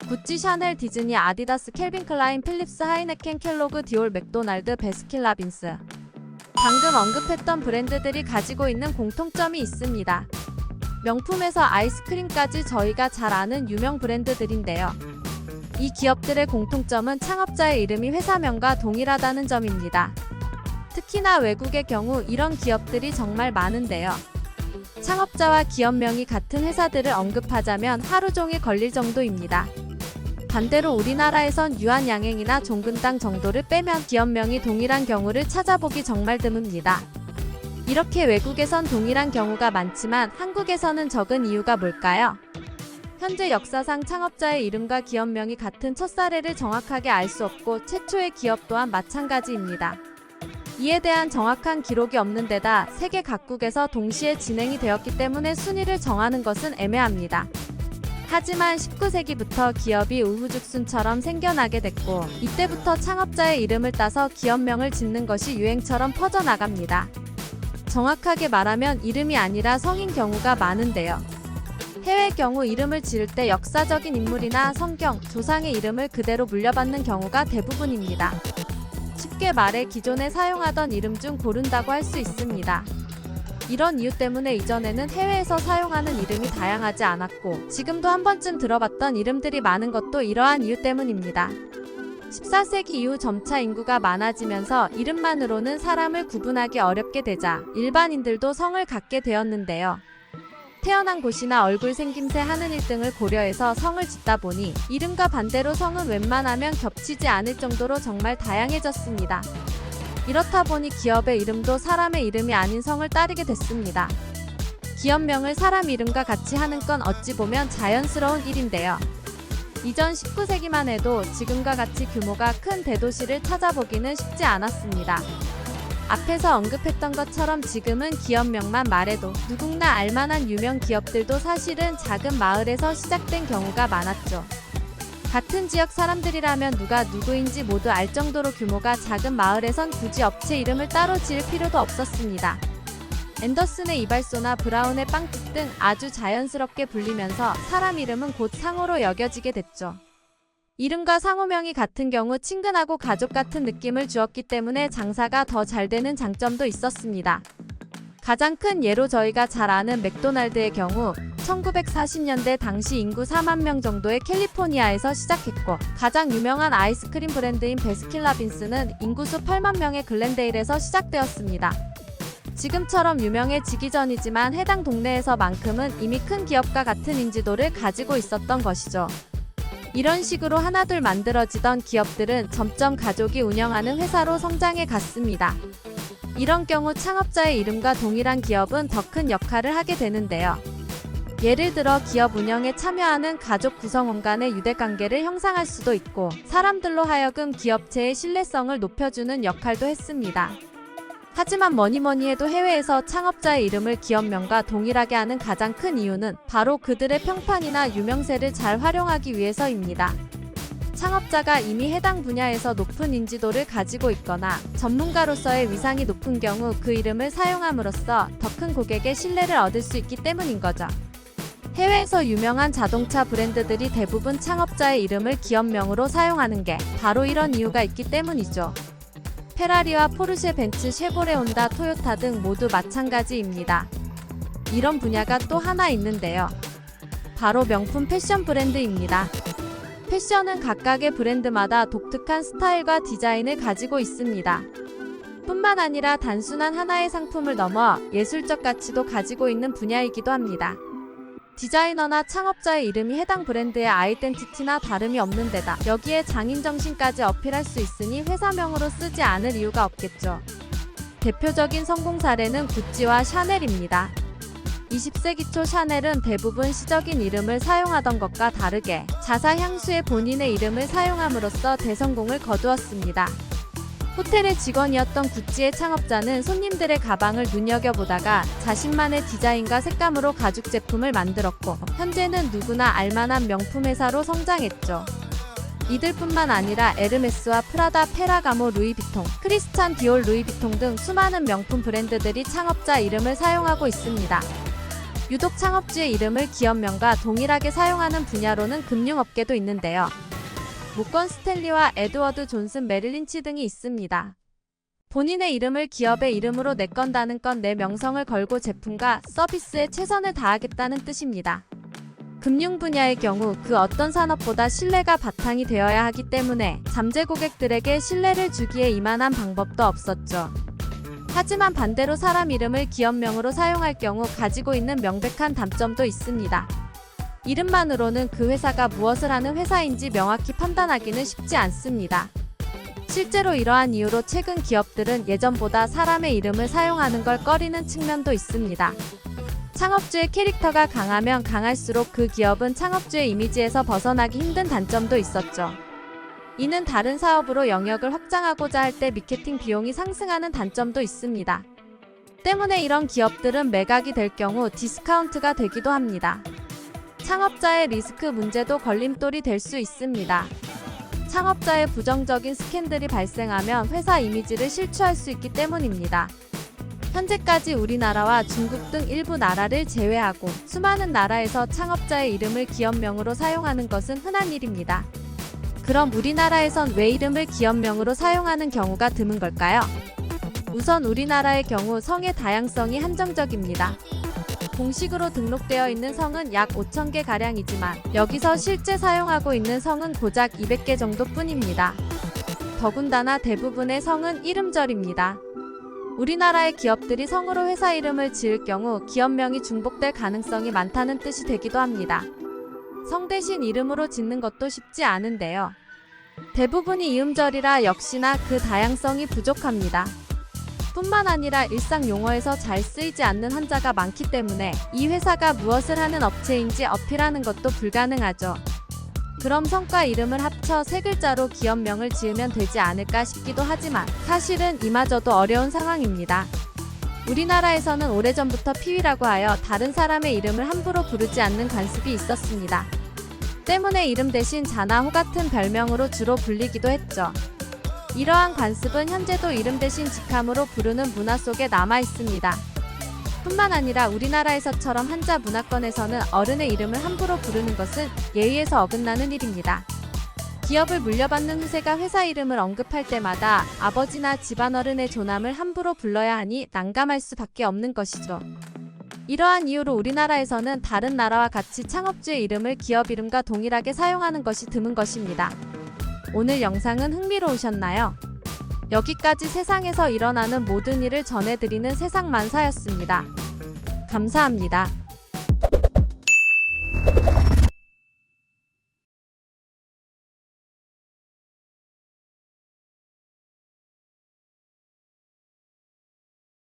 구찌, 샤넬, 디즈니, 아디다스, 캘빈 클라인, 필립스, 하이네켄, 켈로그, 디올, 맥도날드, 베스킨라빈스. 방금 언급했던 브랜드들이 가지고 있는 공통점이 있습니다. 명품에서 아이스크림까지 저희가 잘 아는 유명 브랜드들인데요. 이 기업들의 공통점은 창업자의 이름이 회사명과 동일하다는 점입니다. 특히나 외국의 경우 이런 기업들이 정말 많은데요. 창업자와 기업명이 같은 회사들을 언급하자면 하루 종일 걸릴 정도입니다. 반대로 우리나라에선 유한양행이나 종근당 정도를 빼면 기업명이 동일한 경우를 찾아보기 정말 드뭅니다. 이렇게 외국에선 동일한 경우가 많지만 한국에서는 적은 이유가 뭘까요? 현재 역사상 창업자의 이름과 기업명이 같은 첫 사례를 정확하게 알 수 없고 최초의 기업 또한 마찬가지입니다. 이에 대한 정확한 기록이 없는 데다 세계 각국에서 동시에 진행이 되었기 때문에 순위를 정하는 것은 애매합니다. 하지만 19세기부터 기업이 우후죽순처럼 생겨나게 됐고 이때부터 창업자의 이름을 따서 기업명을 짓는 것이 유행처럼 퍼져나갑니다. 정확하게 말하면 이름이 아니라 성인 경우가 많은데요. 해외 경우 이름을 지을 때 역사적인 인물이나 성경, 조상의 이름을 그대로 물려받는 경우가 대부분입니다. 쉽게 말해 기존에 사용하던 이름 중 고른다고 할 수 있습니다. 이런 이유 때문에 이전에는 해외에서 사용하는 이름이 다양하지 않았고 지금도 한 번쯤 들어봤던 이름들이 많은 것도 이러한 이유 때문입니다. 14세기 이후 점차 인구가 많아지면서 이름만으로는 사람을 구분하기 어렵게 되자 일반인들도 성을 갖게 되었는데요. 태어난 곳이나 얼굴 생김새 하는 일 등을 고려해서 성을 짓다 보니 이름과 반대로 성은 웬만하면 겹치지 않을 정도로 정말 다양해졌습니다. 이렇다 보니 기업의 이름도 사람의 이름이 아닌 성을 따르게 됐습니다. 기업명을 사람 이름과 같이 하는 건 어찌 보면 자연스러운 일인데요. 이전 19세기만 해도 지금과 같이 규모가 큰 대도시를 찾아보기는 쉽지 않았습니다. 앞에서 언급했던 것처럼 지금은 기업명만 말해도 누구나 알만한 유명 기업들도 사실은 작은 마을에서 시작된 경우가 많았죠. 같은 지역 사람들이라면 누가 누구인지 모두 알 정도로 규모가 작은 마을에선 굳이 업체 이름을 따로 지을 필요도 없었습니다. 앤더슨의 이발소나 브라운의 빵집 등 아주 자연스럽게 불리면서 사람 이름은 곧 상호로 여겨지게 됐죠. 이름과 상호명이 같은 경우 친근하고 가족 같은 느낌을 주었기 때문에 장사가 더 잘 되는 장점도 있었습니다. 가장 큰 예로 저희가 잘 아는 맥도날드의 경우 1940년대 당시 인구 4만 명 정도의 캘리포니아에서 시작했고 가장 유명한 아이스크림 브랜드인 베스킨라빈스는 인구수 8만 명의 글렌데일에서 시작되었습니다. 지금처럼 유명해지기 전이지만 해당 동네에서만큼은 이미 큰 기업과 같은 인지도를 가지고 있었던 것이죠. 이런 식으로 하나둘 만들어지던 기업들은 점점 가족이 운영하는 회사로 성장해 갔습니다. 이런 경우 창업자의 이름과 동일한 기업은 더 큰 역할을 하게 되는데요. 예를 들어 기업 운영에 참여하는 가족 구성원 간의 유대관계를 형성할 수도 있고 사람들로 하여금 기업체의 신뢰성을 높여주는 역할도 했습니다. 하지만 뭐니뭐니 해도 해외에서 창업자의 이름을 기업명과 동일하게 하는 가장 큰 이유는 바로 그들의 평판이나 유명세를 잘 활용하기 위해서입니다. 창업자가 이미 해당 분야에서 높은 인지도를 가지고 있거나 전문가로서의 위상이 높은 경우 그 이름을 사용함으로써 더 큰 고객의 신뢰를 얻을 수 있기 때문인 거죠. 해외에서 유명한 자동차 브랜드들이 대부분 창업자의 이름을 기업명으로 사용하는 게 바로 이런 이유가 있기 때문이죠. 페라리와 포르쉐, 벤츠, 쉐보레, 혼다, 토요타 등 모두 마찬가지입니다. 이런 분야가 또 하나 있는데요. 바로 명품 패션 브랜드입니다. 패션은 각각의 브랜드마다 독특한 스타일과 디자인을 가지고 있습니다. 뿐만 아니라 단순한 하나의 상품을 넘어 예술적 가치도 가지고 있는 분야이기도 합니다. 디자이너나 창업자의 이름이 해당 브랜드의 아이덴티티나 다름이 없는 데다 여기에 장인정신까지 어필할 수 있으니 회사명으로 쓰지 않을 이유가 없겠죠. 대표적인 성공 사례는 구찌와 샤넬입니다. 20세기 초 샤넬은 대부분 시적인 이름을 사용하던 것과 다르게 자사 향수의 본인의 이름을 사용함으로써 대성공을 거두었습니다. 호텔의 직원이었던 구찌의 창업자는 손님들의 가방을 눈여겨보다가 자신만의 디자인과 색감으로 가죽 제품을 만들었고 현재는 누구나 알만한 명품 회사로 성장했죠. 이들뿐만 아니라 에르메스와 프라다, 페라가모, 루이비통, 크리스찬 디올, 루이비통 등 수많은 명품 브랜드들이 창업자 이름을 사용하고 있습니다. 유독 창업주의 이름을 기업명과 동일하게 사용하는 분야로는 금융업계도 있는데요. 모건 스탠리와 에드워드 존슨 메릴린치 등이 있습니다. 본인의 이름을 기업의 이름으로 내건다는 건 내 명성을 걸고 제품과 서비스에 최선을 다하겠다는 뜻입니다. 금융 분야의 경우 그 어떤 산업보다 신뢰가 바탕이 되어야 하기 때문에 잠재 고객들에게 신뢰를 주기에 이만한 방법도 없었죠. 하지만 반대로 사람 이름을 기업명으로 사용할 경우 가지고 있는 명백한 단점도 있습니다. 이름만으로는 그 회사가 무엇을 하는 회사인지 명확히 판단하기는 쉽지 않습니다. 실제로 이러한 이유로 최근 기업들은 예전보다 사람의 이름을 사용하는 걸 꺼리는 측면도 있습니다. 창업주의 캐릭터가 강하면 강할수록 그 기업은 창업주의 이미지에서 벗어나기 힘든 단점도 있었죠. 이는 다른 사업으로 영역을 확장하고자 할 때 마케팅 비용이 상승하는 단점도 있습니다. 때문에 이런 기업들은 매각이 될 경우 디스카운트가 되기도 합니다. 창업자의 리스크 문제도 걸림돌이 될 수 있습니다. 창업자의 부정적인 스캔들이 발생하면 회사 이미지를 실추할 수 있기 때문입니다. 현재까지 우리나라와 중국 등 일부 나라를 제외하고 수많은 나라에서 창업자의 이름을 기업명으로 사용하는 것은 흔한 일입니다. 그럼 우리나라에선 왜 이름을 기업명으로 사용하는 경우가 드문 걸까요? 우선 우리나라의 경우 성의 다양성이 한정적입니다. 공식으로 등록되어 있는 성은 약 5,000개 가량이지만 여기서 실제 사용하고 있는 성은 고작 200개 정도뿐입니다. 더군다나 대부분의 성은 이름절입니다. 우리나라의 기업들이 성으로 회사 이름을 지을 경우 기업명이 중복될 가능성이 많다는 뜻이 되기도 합니다. 성 대신 이름으로 짓는 것도 쉽지 않은데요. 대부분이 이음절이라 역시나 그 다양성이 부족합니다. 뿐만 아니라 일상 용어에서 잘 쓰이지 않는 한자가 많기 때문에 이 회사가 무엇을 하는 업체인지 어필하는 것도 불가능하죠. 그럼 성과 이름을 합쳐 세 글자로 기업명을 지으면 되지 않을까 싶기도 하지만 사실은 이마저도 어려운 상황입니다. 우리나라에서는 오래전부터 피위라고 하여 다른 사람의 이름을 함부로 부르지 않는 관습이 있었습니다. 때문에 이름 대신 자나 호 같은 별명으로 주로 불리기도 했죠. 이러한 관습은 현재도 이름 대신 직함으로 부르는 문화 속에 남아 있습니다. 뿐만 아니라 우리나라에서처럼 한자 문화권에서는 어른의 이름을 함부로 부르는 것은 예의에서 어긋나는 일입니다. 기업을 물려받는 후세가 회사 이름을 언급할 때마다 아버지나 집안어른의 조남을 함부로 불러야 하니 난감할 수밖에 없는 것이죠. 이러한 이유로 우리나라에서는 다른 나라와 같이 창업주의 이름을 기업 이름과 동일하게 사용하는 것이 드문 것입니다. 오늘 영상은 흥미로우셨나요? 여기까지 세상에서 일어나는 모든 일을 전해드리는 세상만사였습니다. 감사합니다.